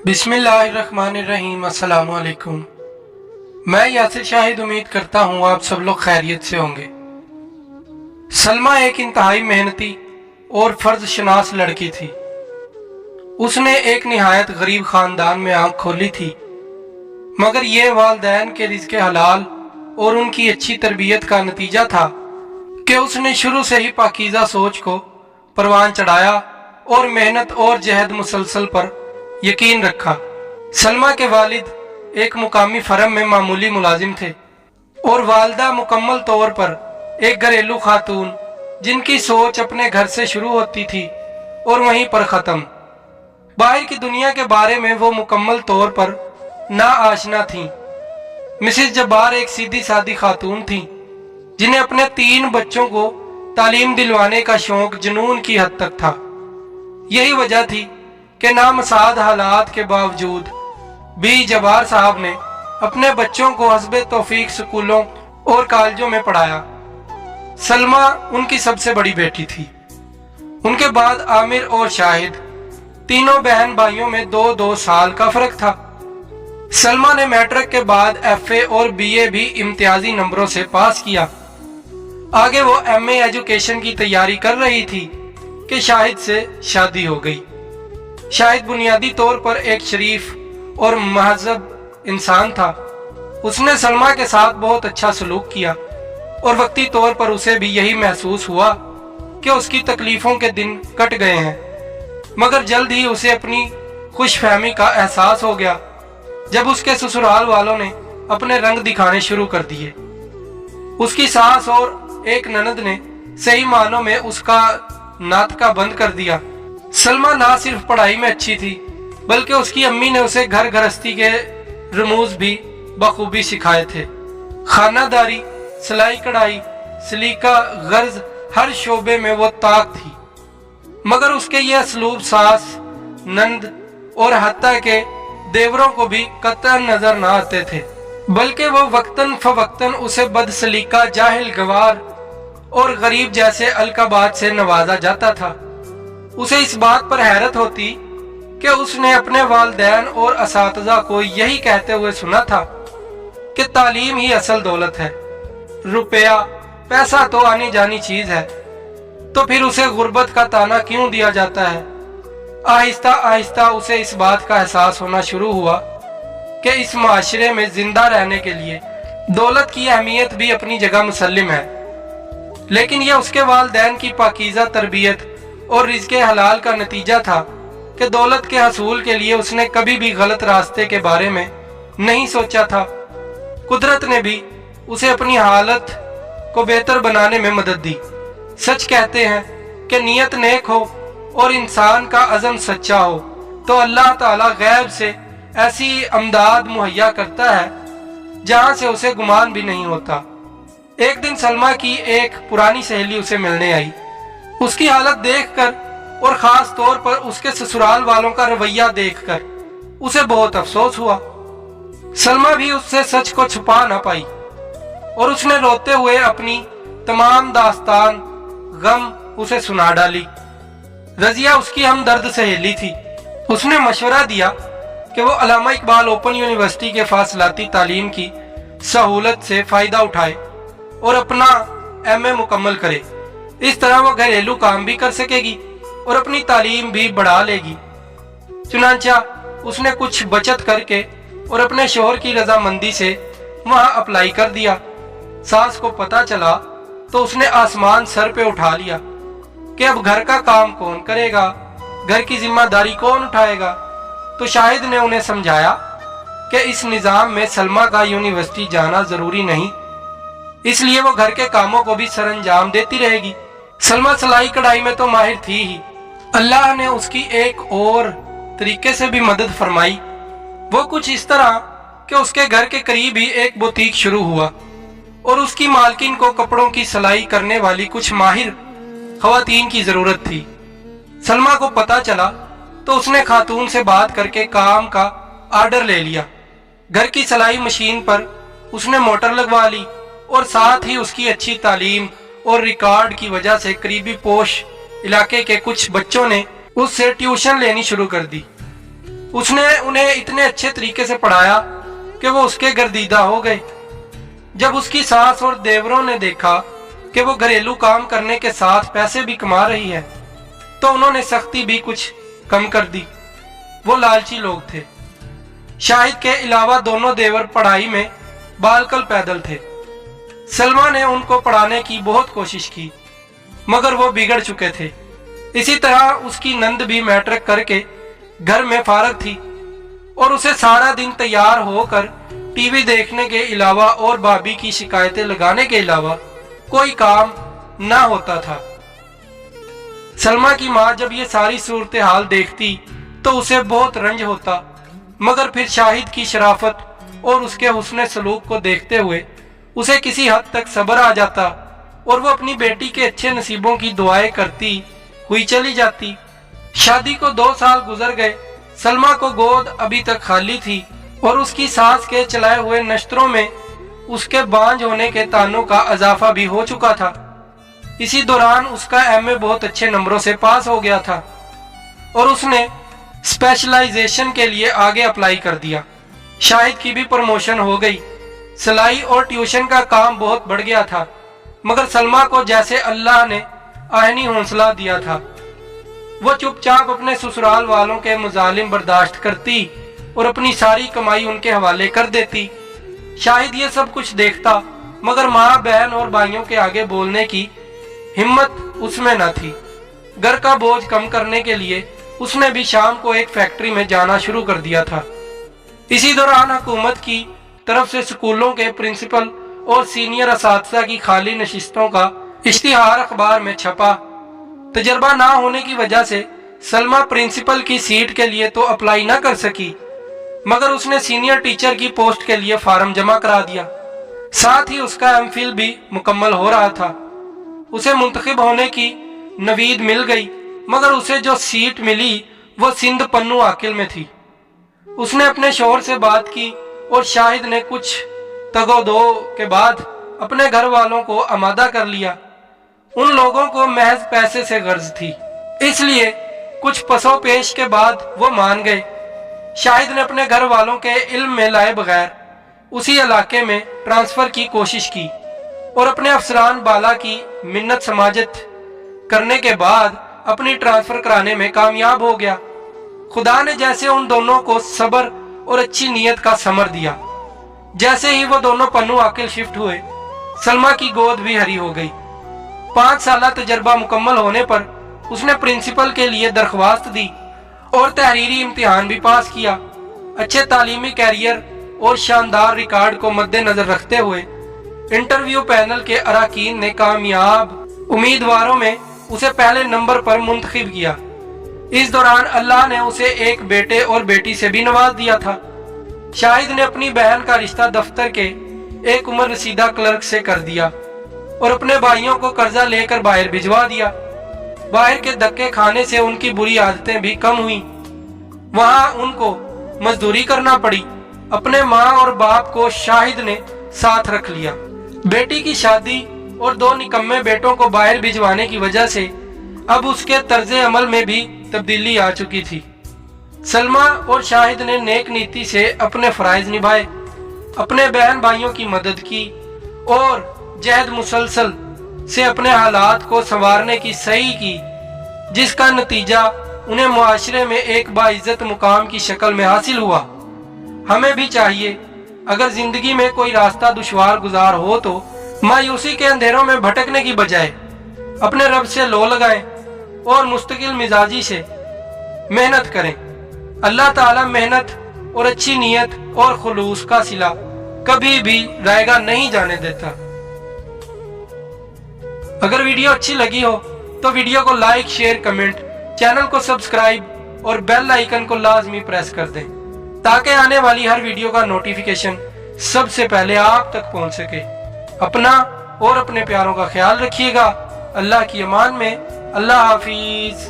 बिस्मिल्लाहिर्रहमानिर्रहीम। अस्सलाम वालेकुम। मैं यासिर शाहिद उम्मीद करता हूँ आप सब लोग खैरियत से होंगे। सलमा एक इंतहाई मेहनती और फर्ज शनास लड़की थी। उसने एक निहायत गरीब खानदान में आंख खोली थी, मगर यह वालिदैन के रिज़्क़े हलाल और उनकी अच्छी तरबियत का नतीजा था कि उसने शुरू से ही पाकीज़ा सोच को परवान चढ़ाया और मेहनत और जहद मुसलसल पर यकीन रखा। सलमा के वालिद एक मुकामी फर्म में मामूली मुलाजिम थे और वालदा मुकम्मल तौर पर एक घरेलू खातून, जिनकी सोच अपने घर से शुरू होती थी और वहीं पर ख़त्म। बाहर की दुनिया के बारे में वो मुकम्मल तौर पर ना आशना थीं। मिसेस जब्बार एक सीधी सादी खातून थीं, जिन्हें अपने 3 बच्चों को तालीम दिलवाने का शौक जुनून की हद तक था। यही वजह थी कि नामसाद हालात के बावजूद भी जब्बार साहब ने अपने बच्चों को हस्बे तौफीक स्कूलों और कॉलेजों में पढ़ाया। सलमा उनकी सबसे बड़ी बेटी थी। उनके बाद आमिर और शाहिद, तीनों बहन भाइयों में 2-2 साल का फर्क था। सलमा ने मैट्रिक के बाद FA और BA भी इम्तियाजी नंबरों से पास किया। आगे वो MA एजुकेशन की तैयारी कर रही थी कि शाहिद से शादी हो गई। शाहिद बुनियादी तौर पर एक शरीफ और महजब इंसान था। उसने सलमा के साथ बहुत अच्छा सलूक किया और वक्ती तौर पर उसे भी यही महसूस हुआ कि उसकी तकलीफों के दिन कट गए हैं। मगर जल्द ही उसे अपनी खुशफहमी का एहसास हो गया जब उसके ससुराल वालों ने अपने रंग दिखाने शुरू कर दिए। उसकी सास और एक ननद ने सही मानों में उसका नातका बंद कर दिया। सलमा ना सिर्फ पढ़ाई में अच्छी थी, बल्कि उसकी अम्मी ने उसे घर गृहस्थी के रमूज भी बखूबी सिखाए थे। खानादारी, सिलाई कढ़ाई, सलीका गर्ज, हर शोबे में वो ताक थी। मगर उसके ये असलूब सास, नंद और हत्ता के देवरों को भी कतई नजर न आते थे, बल्कि वो वक्तन फवक्तन उसे बदसलीका, जाहिल, गवार और गरीब जैसे अलकाबात से नवाजा जाता था। उसे इस बात पर हैरत होती कि उसने अपने वालिदैन और असातिज़ा को यही कहते हुए सुना था कि तालीम ही असल दौलत है, रुपया पैसा तो आनी जानी चीज है, तो फिर उसे गुर्बत का ताना क्यों दिया जाता है। आहिस्ता आहिस्ता उसे इस बात का एहसास होना शुरू हुआ कि इस माशरे में जिंदा रहने के लिए दौलत की अहमियत भी अपनी जगह मुसल्लिम है, लेकिन यह उसके वालिदैन की पाकीज़ा तरबियत और रिज़्क़े हलाल का नतीजा था कि दौलत के हसूल के लिए उसने कभी भी गलत रास्ते के बारे में नहीं सोचा था। कुदरत ने भी उसे अपनी हालत को बेहतर बनाने में मदद दी। सच कहते हैं कि नीयत नेक हो और इंसान का अज़म सच्चा हो तो अल्लाह ताला गैब से ऐसी अमदाद मुहैया करता है जहां से उसे गुमान भी नहीं होता। एक दिन सलमा की एक पुरानी सहेली उसे मिलने आई। उसकी हालत देखकर और खास तौर पर उसके ससुराल वालों का रवैया देखकर उसे बहुत अफसोस हुआ। सलमा भी उससे सच को छुपा न पाई और उसने रोते हुए अपनी तमाम दास्तान गम उसे सुना डाली। रजिया उसकी हमदर्द सहेली थी। उसने मशवरा दिया कि वो अल्लामा इकबाल ओपन यूनिवर्सिटी के फासलाती तालीम की सहूलत से फायदा उठाए और अपना MA मुकम्मल करे। इस तरह वो घरेलू काम भी कर सकेगी और अपनी तालीम भी बढ़ा लेगी। चुनांचा उसने कुछ बचत करके और अपने शोहर की रजामंदी से वहां अप्लाई कर दिया। सास को पता चला तो उसने आसमान सर पे उठा लिया कि अब घर का काम कौन करेगा, घर की जिम्मेदारी कौन उठाएगा। तो शाहिद ने उन्हें समझाया कि इस निज़ाम में सलमा का यूनिवर्सिटी जाना जरूरी नहीं, इसलिए वो घर के कामों को भी सरंजाम देती रहेगी। सलमा सिलाई कढ़ाई में तो माहिर थी ही, अल्लाह ने उसकी एक और तरीके से भी मदद फरमाई। वो कुछ इस तरह कि उसके घर के करीब ही एक बुटीक शुरू हुआ और उसकी मालकिन को कपड़ों की सिलाई करने वाली कुछ माहिर खवातीन की जरूरत थी। सलमा को पता चला तो उसने खातून से बात करके काम का आर्डर ले लिया। घर की सिलाई मशीन पर उसने मोटर लगवा ली और साथ ही उसकी अच्छी तालीम और रिकॉर्ड की वजह से करीबी पोश इलाके के कुछ बच्चों ने उससे ट्यूशन लेनी शुरू कर दी। اس نے انہیں اتنے اچھے طریقے سے پڑھایا کہ وہ اس کے گردیدہ ہو گئے۔ جب اس کی ساس اور دیوروں نے دیکھا کہ وہ گھریلو کام کرنے کے ساتھ پیسے بھی کما رہی ہے تو انہوں نے سختی بھی کچھ کم کر دی۔ وہ لالچی لوگ تھے۔ شاہد کے علاوہ دونوں دیور پڑھائی میں بالکل پیدل تھے۔ سلمہ نے ان کو پڑھانے کی بہت کوشش کی مگر وہ بگڑ چکے تھے۔ اسی طرح اس کی نند بھی میٹرک کر کے گھر میں فارغ تھی اور اسے سارا دن تیار ہو کر ٹی وی دیکھنے کے علاوہ اور بھابھی کی شکایتیں لگانے کے علاوہ کوئی کام نہ ہوتا تھا۔ سلمہ کی ماں جب یہ ساری صورتحال دیکھتی تو اسے بہت رنج ہوتا مگر پھر شاہد کی شرافت اور اس کے حسن سلوک کو دیکھتے ہوئے اسے کسی حد تک صبر آ جاتا اور وہ اپنی بیٹی کے اچھے نصیبوں کی دعائیں کرتی ہوئی چلی جاتی۔ شادی کو 2 سال گزر گئے۔ سلمہ کو گود ابھی تک خالی تھی اور اس کی ساس کے چلائے ہوئے نشتروں میں اس کے بانجھ ہونے کے طعنوں کا اضافہ بھی ہو چکا تھا۔ اسی دوران اس کا ایم اے بہت اچھے نمبروں سے پاس ہو گیا تھا اور اس نے اسپیشلائزیشن کے لیے آگے اپلائی کر دیا۔ شاہد کی بھی پروموشن ہو گئی۔ سلائی اور ٹیوشن کا کام بہت بڑھ گیا تھا مگر سلمہ کو جیسے اللہ نے آہنی حوصلہ دیا تھا۔ وہ چپ چاپ اپنے سسرال والوں کے مظالم برداشت کرتی اور اپنی ساری کمائی ان کے حوالے کر دیتی۔ شاہد یہ سب کچھ دیکھتا مگر ماں بہن اور بھائیوں کے آگے بولنے کی ہمت اس میں نہ تھی۔ گھر کا بوجھ کم کرنے کے لیے اس نے بھی شام کو ایک فیکٹری میں جانا شروع کر دیا تھا۔ اسی دوران حکومت کی طرف سے سکولوں کے پرنسپل اور سینئر اساتذہ کی خالی نشستوں کا اشتہار اخبار میں چھپا۔ تجربہ نہ ہونے کی وجہ سے سلمہ پرنسپل کی سیٹ کے لیے تو اپلائی نہ کر سکی مگر اس نے سینئر ٹیچر کی پوسٹ کے لیے فارم جمع کرا دیا۔ ساتھ ہی اس کا ایم فل بھی مکمل ہو رہا تھا۔ اسے منتخب ہونے کی نوید مل گئی مگر اسے جو سیٹ ملی وہ سندھ پنو عاقل میں تھی۔ اس نے اپنے شوہر سے بات کی اور شاہد نے کچھ تگ و دو کے بعد اپنے گھر والوں کو آمادہ کر لیا۔ ان لوگوں کو محض پیسے سے غرض تھی اس لیے کچھ پسو پیش کے بعد وہ مان گئے۔ شاہد نے اپنے گھر والوں کے علم میں لائے بغیر اسی علاقے میں ٹرانسفر کی کوشش کی اور اپنے افسران بالا کی منت سماجت کرنے کے بعد اپنی ٹرانسفر کرانے میں کامیاب ہو گیا۔ خدا نے جیسے ان دونوں کو صبر اور اچھی نیت کا ثمر دیا۔ جیسے ہی وہ دونوں پنو عاقل شفٹ ہوئے سلمہ کی گود بھی ہری ہو گئی۔ 5 سالہ تجربہ مکمل ہونے پر اس نے پرنسپل کے لیے درخواست دی اور تحریری امتحان بھی پاس کیا۔ اچھے تعلیمی کیریئر اور شاندار ریکارڈ کو مد نظر رکھتے ہوئے انٹرویو پینل کے اراکین نے کامیاب امیدواروں میں اسے پہلے نمبر پر منتخب کیا۔ اس دوران اللہ نے اسے ایک بیٹے اور بیٹی سے بھی نواز دیا تھا۔ شاہد نے اپنی بہن کا رشتہ دفتر کے ایک عمر رسیدہ کلرک سے کر دیا اور اپنے بھائیوں کو قرضہ لے کر باہر بھجوا دیا۔ باہر کے دھکے کھانے سے ان کی بری عادتیں بھی کم ہوئیں۔ وہاں ان کو مزدوری کرنا پڑی۔ اپنے ماں اور باپ کو شاہد نے ساتھ رکھ لیا۔ بیٹی کی شادی اور 2 نکمے بیٹوں کو باہر بھجوانے کی وجہ سے اب اس کے طرز عمل میں بھی تبدیلی آ چکی تھی۔ سلمہ اور شاہد نے نیک نیتی سے اپنے فرائض نبھائے، اپنے بہن بھائیوں کی مدد کی اور جہد مسلسل سے اپنے حالات کو سنوارنے کی سعی کی، جس کا نتیجہ انہیں معاشرے میں ایک باعزت مقام کی شکل میں حاصل ہوا۔ ہمیں بھی چاہیے اگر زندگی میں کوئی راستہ دشوار گزار ہو تو مایوسی کے اندھیروں میں بھٹکنے کی بجائے اپنے رب سے لو لگائیں اور مستقل مزاجی سے محنت کریں۔ اللہ تعالی محنت اور اچھی نیت اور خلوص کا صلہ کبھی بھی رائیگاں نہیں جانے دیتا۔ اگر ویڈیو اچھی لگی ہو تو ویڈیو کو لائک، شیئر، کمنٹ، چینل کو سبسکرائب اور بیل آئیکن کو لازمی پریس کر دیں تاکہ آنے والی ہر ویڈیو کا نوٹیفیکیشن سب سے پہلے آپ تک پہنچ سکے۔ اپنا اور اپنے پیاروں کا خیال رکھیے گا۔ اللہ کی امان میں۔ اللہ حافظ۔